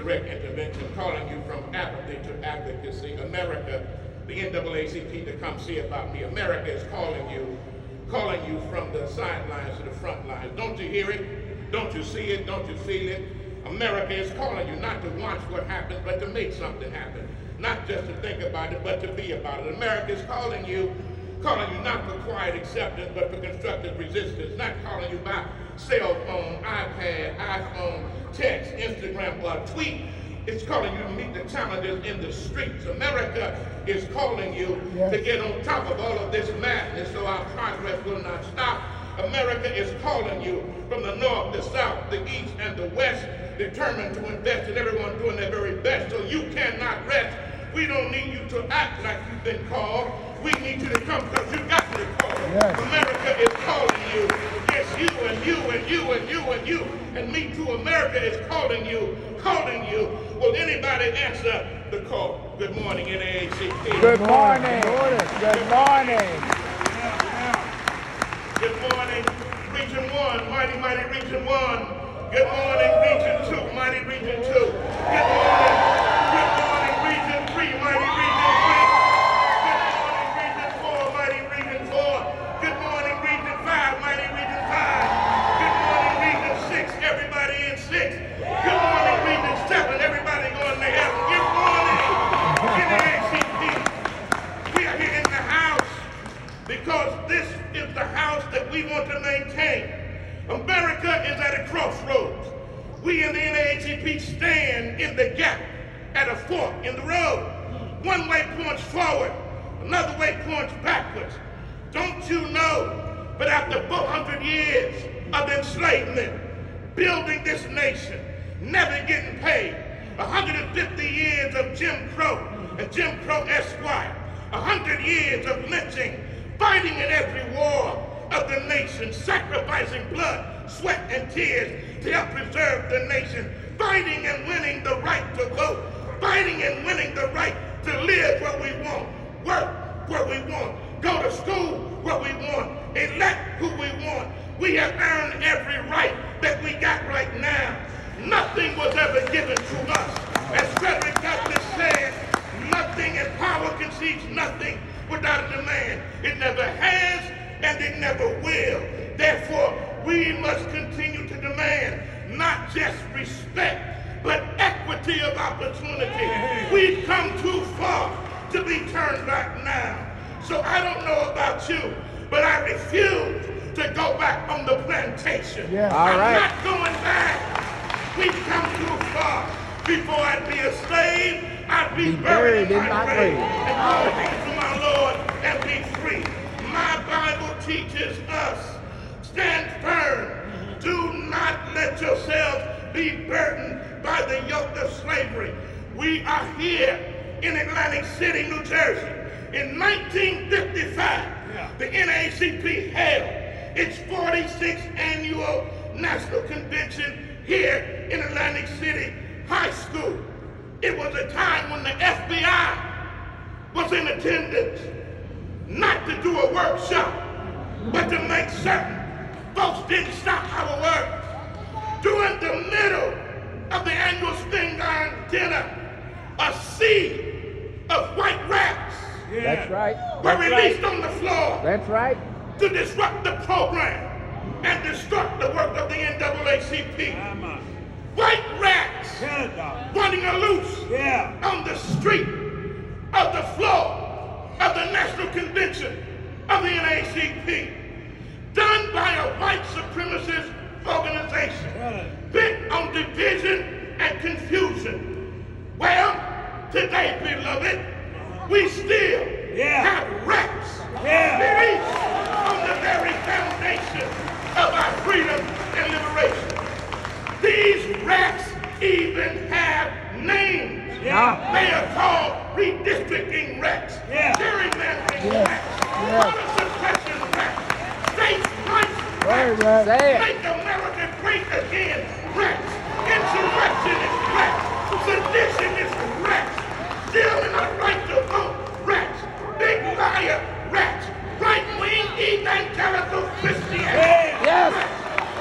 direct intervention, calling you from apathy to advocacy. America, the NAACP to come see about me. America is calling you from the sidelines to the front lines. Don't you hear it? Don't you see it? Don't you feel it? America is calling you not to watch what happens, but to make something happen. Not just to think about it, but to be about it. America is calling you not for quiet acceptance, but for constructive resistance. Not calling you by cell phone, iPad, iPhone, text, Instagram, or tweet. It's calling you to meet the challenges in the streets. America is calling you to get on top of all of this madness so our progress will not stop. America is calling you from the north, the south, the east, and the west, determined to invest in everyone doing their very best. So you cannot rest. We don't need you to act like you've been called. We need you to come because you got to be called. Yes. America is calling you. Yes, you and you and you and you and you. And me too. America is calling you, calling you. Will anybody answer the call? Good morning, NAACP. Good morning. Good morning. Good morning, Region 1, mighty Region 1. Good morning, Region 2, mighty Region 2. Good morning, Region 3, mighty Region 3. Good morning, Region 4, mighty Region 4. Good morning, Region 5, mighty Region 5. Good morning, Region 6, everybody in 6. Good morning, Region 7, everybody going to heaven. Good morning, NAACP. We are here in the house because this is the house that we want to maintain. America is at a crossroads. We in the NAACP stand in the gap at a fork in the road. One way points forward, another way points backwards. Don't you know, but after 400 years of enslavement, building this nation, never getting paid, 150 years of Jim Crow and Jim Crow Esquire, 100 years of lynching, fighting in every war of the nation, sacrificing blood, sweat, and tears to help preserve the nation, fighting and winning the right to vote, fighting and winning the right to live where we want, work where we want, go to school where we want, elect who we want. We have earned every right that we got right now. Nothing was ever given to us. As Frederick Douglass said, nothing in power conceives nothing without a demand. It never has and it never will. Therefore, we must continue to demand not just respect, but equity of opportunity. We've come too far to be turned back now. So I don't know about you, but I refuse to go back on the plantation. I'm not going back. We've come too far. Before I'd be a slave, I'd be buried in my grave and go home to my Lord and be free. My Bible teaches us, stand firm. Do not let yourselves be burdened by the yoke of slavery. We are here in Atlantic City, New Jersey. In 1955, the NAACP held its 46th annual national convention here in Atlantic City High School. It was a time when the FBI was in attendance, not to do a workshop, but to make certain folks didn't stop our work. During the middle of the annual Sting Iron Dinner, a sea of white rats were released on the floor. That's right. To disrupt the program and disrupt the work of the NAACP. White rats running loose on the street of the floor of the National Convention of the NAACP, done by a white supremacist organization bent on division and confusion. Well, today, beloved, we still have rats released on the very foundation of our freedom and liberation. These rats even have names. They are called redistricting rats, gerrymandering rats, voter suppression rats, state rights rats, make America great again rats, insurrectionist rats, seditionist rats, stealing our right to vote rats, big liar rats, right-wing evangelical Christianity rats.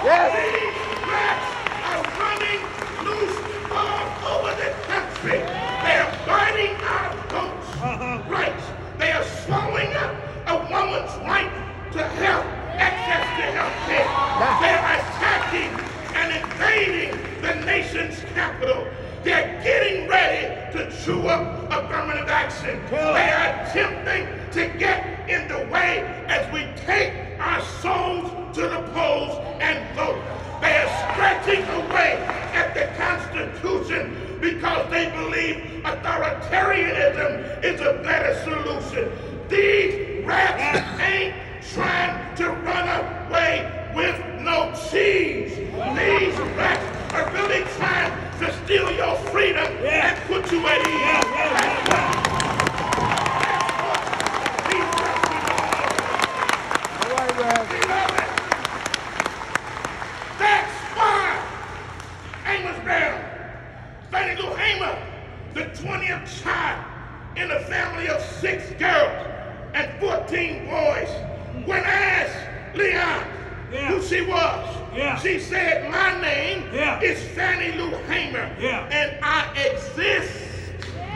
These rats are running loose all over distraction. They are attempting to get in the way as we take our souls to the polls and vote. They are scratching away at the Constitution because they believe authoritarianism is a better solution. These rats ain't trying to run away with no cheese. These rats are really trying to steal your freedom and put you at ease. That's why Amos Brown, Fannie Lou Hamer, the 20th child in a family of 6 girls and 14 boys, when asked Leon who she was, she said, my name is Fannie Lou Hamer, and I exist.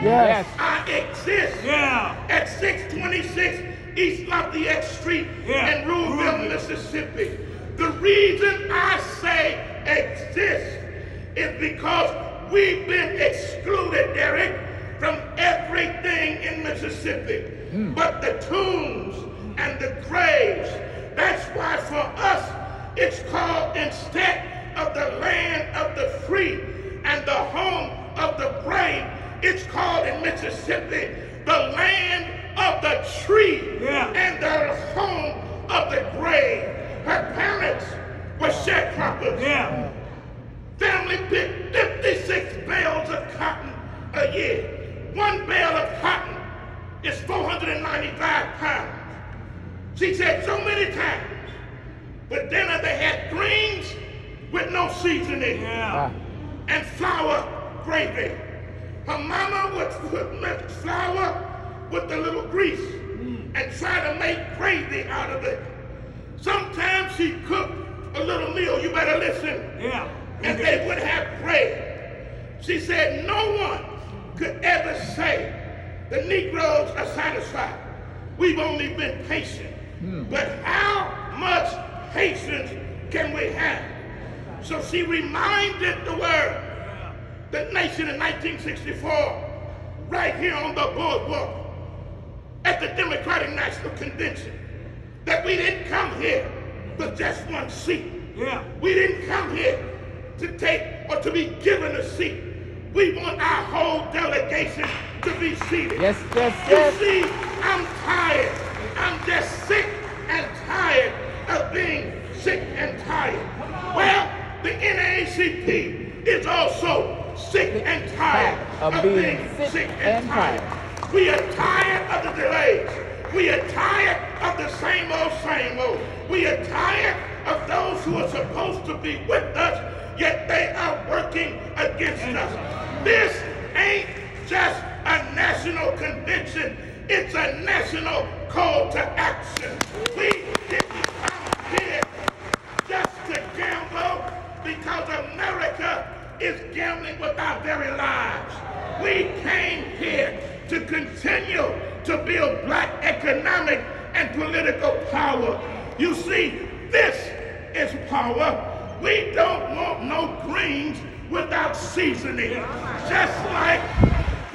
Yes. I exist at 626 East Lafayette Street in Ruleville, Mississippi. The reason I say exist is because we've been excluded, Derek, from everything in Mississippi. But the tombs and the graves, that's why for us it's called, instead of the land of the free and the home of the brave, it's called in Mississippi the land of the tree and the home of the grave. Her parents were sharecroppers. Family picked 56 bales of cotton a year. 1 bale of cotton is 495 pounds. She said so many times, for dinner they had greens with no seasoning and flour gravy. Her mama would put flour with a little grease and try to make gravy out of it. Sometimes she cooked a little meal, you better listen, and they would have bread. She said no one could ever say the Negroes are satisfied. We've only been patient. But how much patience can we have? So she reminded the world, the nation in 1964, right here on the boardwalk at the Democratic National Convention, that we didn't come here with just one seat. We didn't come here to take or to be given a seat. We want our whole delegation to be seated. Yes. You see, I'm tired. I'm just sick and tired of being sick and tired. Well, the NAACP is also sick and tired of being sick and tired. We are tired of the delays. We are tired of the same old. We are tired of those who are supposed to be with us, yet they are working against us. This ain't just a national convention. It's a national call to action. We didn't come here just to gamble because America is gambling with our very lives. We came here to continue to build black economic and political power. You see, this is power. We don't want no greens without seasoning. Just like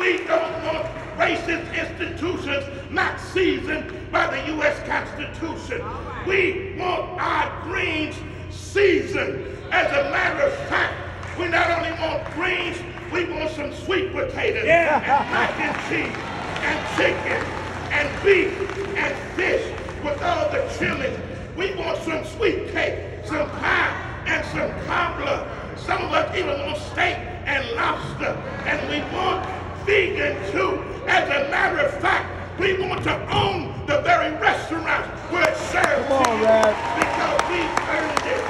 we don't want racist institutions not seasoned by the U.S. Constitution. We want our greens seasoned. As a matter of fact, we not only want greens, we want some sweet potatoes and mac and cheese and chicken and beef and fish with all the chilies. We want some sweet cake, some pie, and some cobbler. Some of us even want steak and lobster. And we want vegan too. As a matter of fact, we want to own the very restaurants where it serves because we earned it.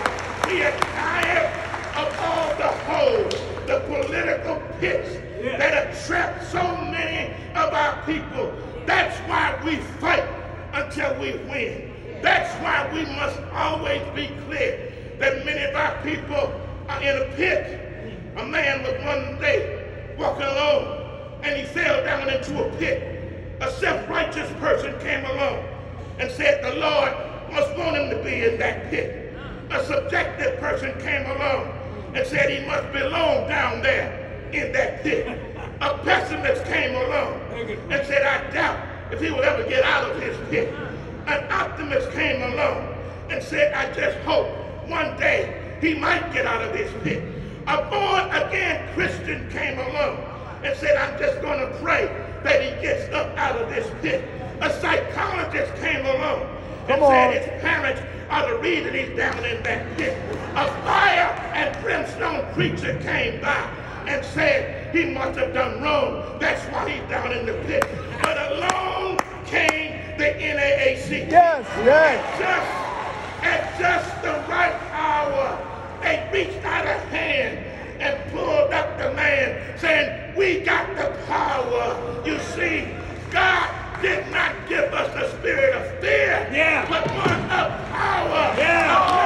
We are tired of all the holes, the political pits that have trapped so many of our people. That's why we fight until we win. That's why we must always be clear that many of our people are in a pit. A man was one day walking along and he fell down into a pit. A self-righteous person came along and said the Lord must want him to be in that pit. A subjective person came along and said he must belong down there in that pit. A pessimist came along and said, I doubt if he will ever get out of his pit. An optimist came along and said, I just hope one day he might get out of his pit. A born-again Christian came along and said, I'm just going to pray that he gets up out of this pit. A psychologist came along and said his parents are the reason he's down in that pit. A fire and brimstone preacher came by and said he must have done wrong. That's why he's down in the pit. But along came the NAACP. Yes, yes. At just the right hour, they reached out a hand and pulled up the man saying, we got the power. You see, God did not give us a spirit of fear, but one of power, of